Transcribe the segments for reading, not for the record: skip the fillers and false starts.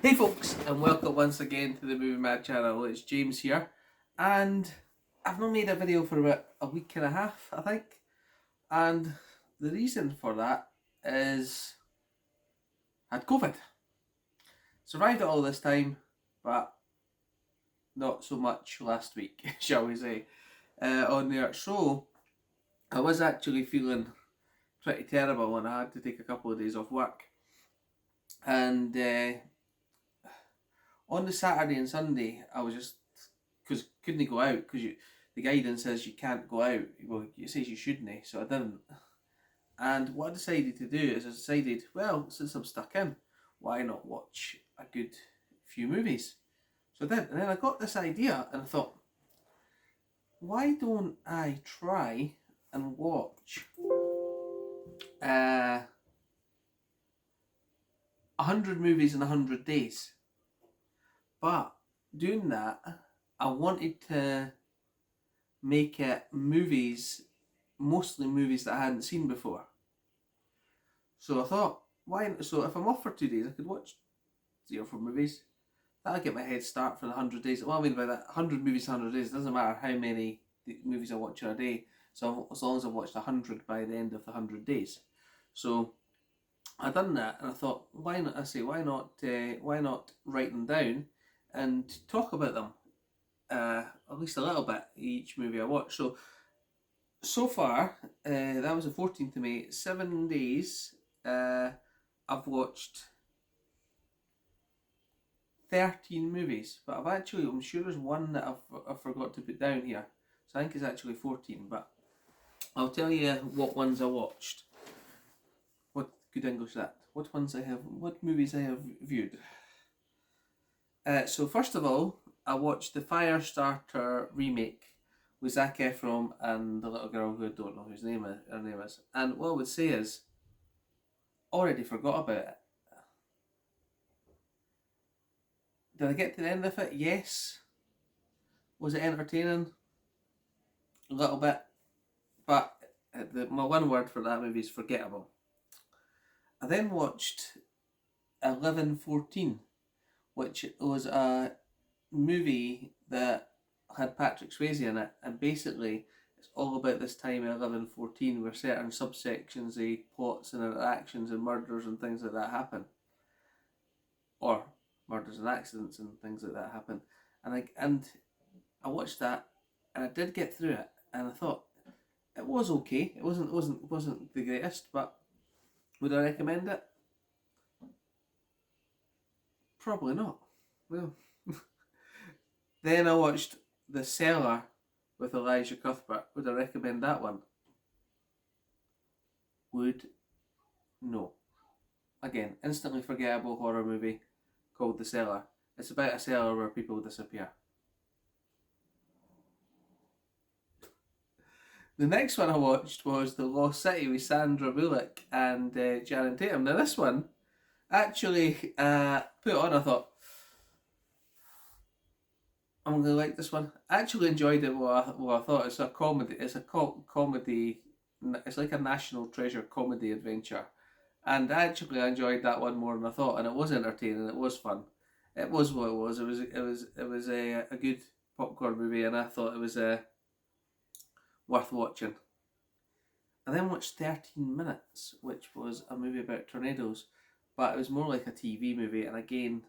Hey folks, and welcome once again to the Movie Mad channel. It's James here, and I've not made a video for about a week and a half, I think. And the reason for that is I had COVID. Survived it all this time, but not so much last week, shall we say, on there. So I was actually feeling pretty terrible, and I had to take a couple of days off work. And on the Saturday and Sunday, I was just because couldn't go out because the guidance says you can't go out. Well, it says you shouldn't, so I didn't. And what I decided to do is I decided, well, since I'm stuck in, why not watch a good few movies? So I did, and then I got this idea, and I thought, why don't I try and watch 100 movies in 100 days? But doing that, I wanted to make it movies, mostly movies that I hadn't seen before. So I thought, why? So if I'm off for 2 days, I could watch 3 or 4 movies. That'll get my head start for the 100 days. Well, I mean by that, 100 movies, 100 days. It doesn't matter how many movies I watch in a day. So as long as I've watched 100 by the end of the 100 days. So I done that, and I thought, why not? I say, why not write them down and talk about them at least a little bit each movie I watch. So far, that was the 14th of May. 7 days. I've watched 13 movies, but I'm sure there's one that I've forgot to put down here. So I think it's actually 14, but I'll tell you what ones I watched. What good English that? What movies I have viewed. So first of all, I watched the Firestarter remake with Zac Efron and the little girl who I don't know whose name her name is. And what I would say is, already forgot about it. Did I get to the end of it? Yes. Was it entertaining? A little bit. But my one word for that movie is forgettable. I then watched 11-14, which was a movie that had Patrick Swayze in it, and basically it's all about this time in 11-14 where certain subsections of plots and interactions and murders and things like that happen. Or murders and accidents and things like that happen. And I watched that, and I did get through it, and I thought it was okay. It wasn't the greatest, but would I recommend it? Probably not. Well, then I watched The Cellar with Elijah Cuthbert. Would I recommend that one? Would no. Again, instantly forgettable horror movie called The Cellar. It's about a cellar where people disappear. The next one I watched was The Lost City with Sandra Bullock and Channing Tatum. Now this one, actually, put it on, I thought, I'm going to like this one. I actually enjoyed it. What I thought it's a comedy. It's a comedy. It's like a National Treasure comedy adventure, and actually I enjoyed that one more than I thought. And it was entertaining. It was fun. It was what it was. It was a good popcorn movie, and I thought it was worth watching. I then watched 13 Minutes, which was a movie about tornadoes, but it was more like a TV movie, and again,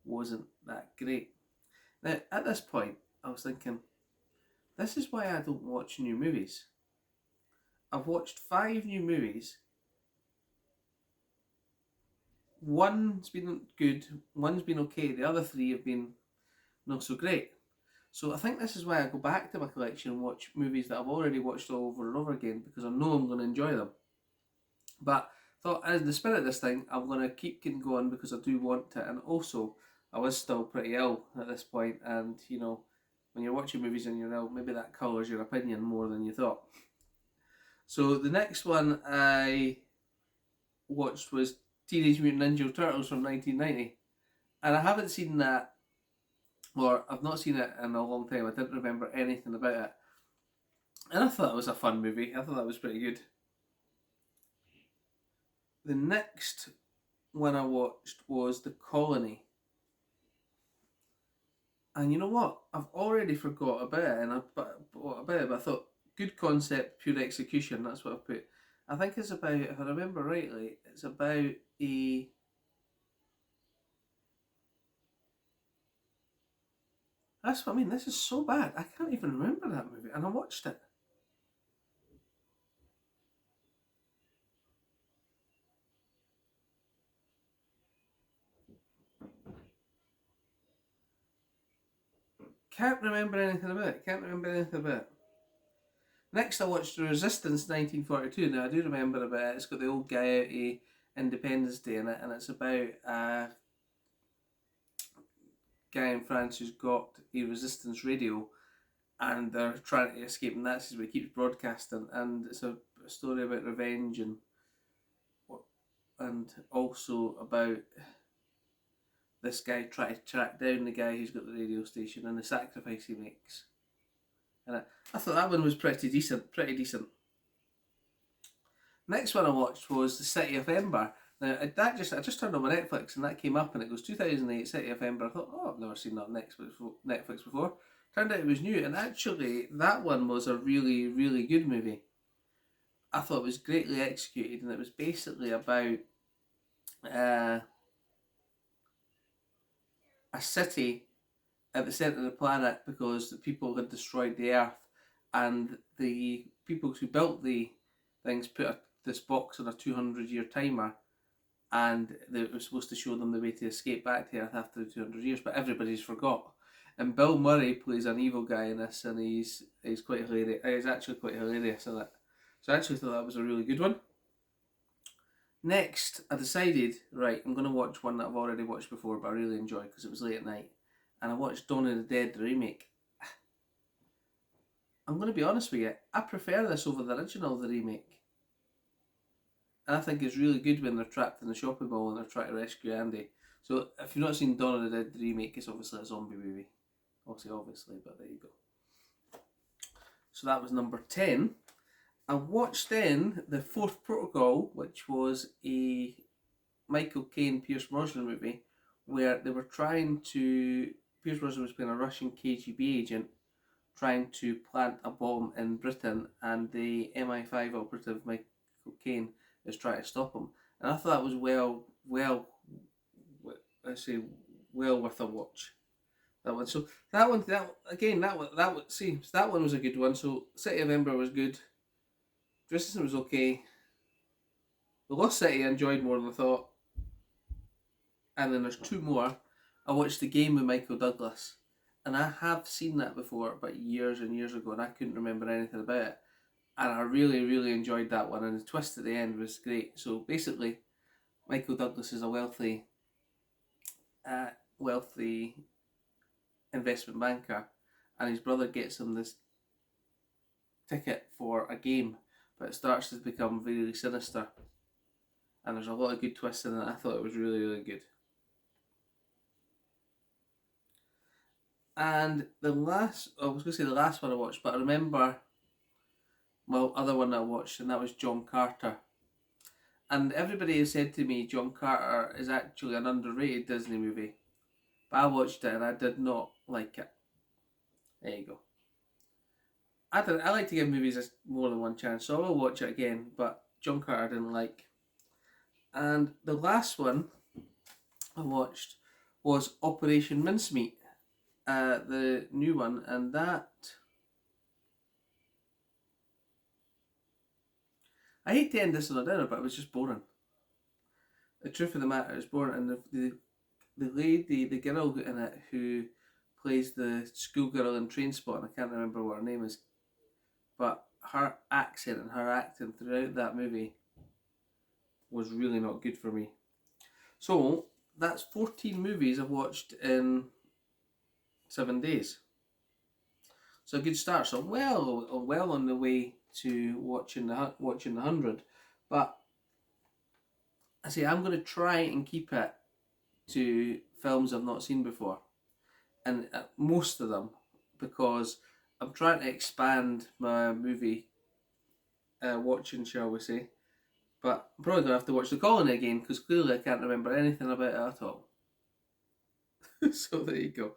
wasn't that great. Now, at this point, I was thinking, this is why I don't watch new movies. I've watched 5 new movies. One's been good, one's been okay, the other 3 have been not so great. So I think this is why I go back to my collection and watch movies that I've already watched all over and over again, because I know I'm going to enjoy them. But I thought, as the spirit of this thing, I'm going to keep going because I do want to, and also I was still pretty ill at this point, and when you're watching movies and you're ill, maybe that colours your opinion more than you thought. So the next one I watched was Teenage Mutant Ninja Turtles from 1990, and I haven't seen that, or I've not seen it in a long time. I didn't remember anything about it, and I thought it was a fun movie. I thought that was pretty good. The next one I watched was The Colony. And you know what? I've already forgot about it, and but I thought good concept, pure execution. That's what I put. I think it's about, if I remember rightly, it's about a. That's what I mean. This is so bad. I can't even remember that movie, and I watched it. Can't remember anything about it. Can't remember anything about it. Next, I watched The Resistance 1942. Now, I do remember about it. It's got the old guy out of Independence Day in it, and it's about a guy in France who's got a resistance radio, and they're trying to escape the Nazis, but he keeps broadcasting. And it's a story about revenge and also about this guy trying to track down the guy who's got the radio station and the sacrifice he makes. And I thought that one was pretty decent. Pretty decent. Next one I watched was The City of Ember. Now I just turned on my Netflix and that came up and it goes 2008 City of Ember. I thought, oh, I've never seen that on Netflix before. Turned out it was new, and actually that one was a really, really good movie. I thought it was greatly executed, and it was basically about uh, a city at the centre of the planet because the people had destroyed the Earth, and the people who built the things put this box on a 200-year timer, and it was supposed to show them the way to escape back to Earth after the 200 years, but everybody's forgot. And Bill Murray plays an evil guy in this, and he's quite hilarious. He's actually quite hilarious in it. So I actually thought that was a really good one. Next, I decided, right, I'm going to watch one that I've already watched before, but I really enjoyed because it was late at night. And I watched Dawn of the Dead, the remake. I'm going to be honest with you, I prefer this over the original, the remake. And I think it's really good when they're trapped in the shopping mall and they're trying to rescue Andy. So if you've not seen Dawn of the Dead, the remake, it's obviously a zombie movie. Obviously, but there you go. So that was number 10. I watched then The Fourth Protocol, which was a Michael Caine, Pierce Brosnan movie, where they were trying to. Pierce Brosnan was playing a Russian KGB agent trying to plant a bomb in Britain, and the MI5 operative Michael Caine is trying to stop him. And I thought that was well worth a watch. That one. So that one. That one was a good one. So City of Ember was good. Dresden was okay. The Lost City I enjoyed more than I thought. And then there's two more. I watched The Game with Michael Douglas. And I have seen that before, but years and years ago, and I couldn't remember anything about it. And I really, really enjoyed that one. And the twist at the end was great. So basically, Michael Douglas is a wealthy investment banker, and his brother gets him this ticket for a game, but it starts to become really sinister, and there's a lot of good twists in it. I thought it was really, really good. And I was going to say the last one I watched, but I remember my other one I watched, and that was John Carter. And everybody has said to me John Carter is actually an underrated Disney movie, but I watched it and I did not like it. There you go. I like to give movies more than one chance, so I will watch it again. But John Carter I didn't like. And the last one I watched was Operation Mincemeat, the new one, and that I hate to end this on a downer, but it was just boring. The truth of the matter is boring, and the lady, the girl in it who plays the schoolgirl in Trainspotting, I can't remember what her name is, but her accent and her acting throughout that movie was really not good for me. So that's 14 movies I've watched in 7 days. So a good start. So well on the way to watching the 100. But I say I'm going to try and keep it to films I've not seen before, and most of them, because I'm trying to expand my movie watching, shall we say. But I'm probably going to have to watch The Colony again, because clearly I can't remember anything about it at all. So there you go.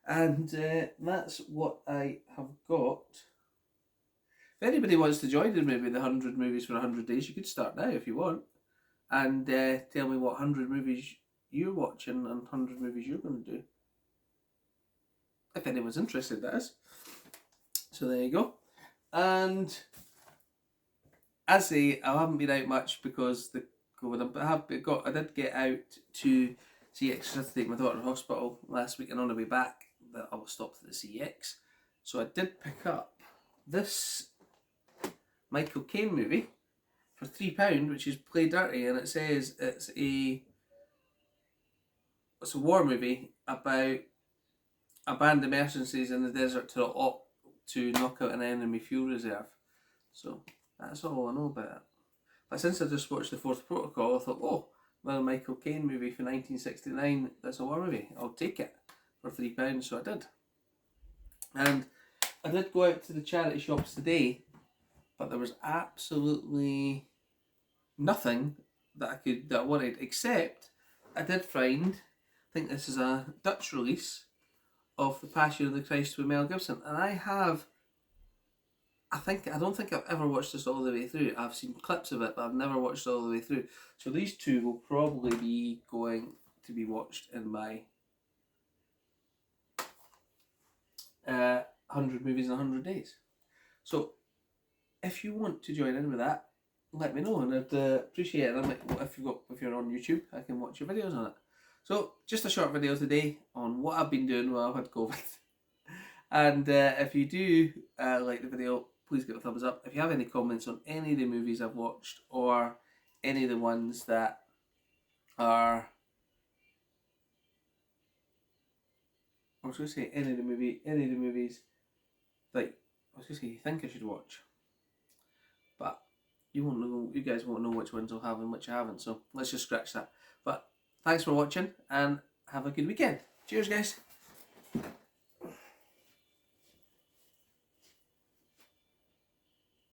And that's what I have got. If anybody wants to join in maybe the 100 movies for 100 days, you could start now if you want. And tell me what 100 movies you're watching and 100 movies you're going to do. If anyone's interested, that is. So there you go. And I say I haven't been out much because the COVID, but I did get out to CX to take my daughter to hospital last week, and on the way back I was stopped at the CX. So I did pick up this Michael Caine movie for £3, which is Play Dirty, and it says it's a war movie about a band of mercenaries in the desert to knock out an enemy fuel reserve. So that's all I know about it. But since I just watched The Fourth Protocol, I thought, oh, well, a Michael Caine movie from 1969, that's a war movie. I'll take it for £3, so I did. And I did go out to the charity shops today, but there was absolutely nothing that I wanted, except I did find, I think this is a Dutch release of The Passion of the Christ with Mel Gibson, and I don't think I've ever watched this all the way through. I've seen clips of it, but I've never watched it all the way through. So these two will probably be going to be watched in my 100 movies in 100 days. So if you want to join in with that, let me know, and I'd appreciate it. If you're on YouTube, I can watch your videos on it. So just a short video today on what I've been doing while I've had COVID. And if you do like the video, please give it a thumbs up. If you have any comments on any of the movies I've watched, or any of the ones that are, I was going to say any of the movies like I was going to say you think I should watch, but you guys won't know which ones I'll have and which I haven't, so let's just scratch that. But thanks for watching and have a good weekend. Cheers, guys.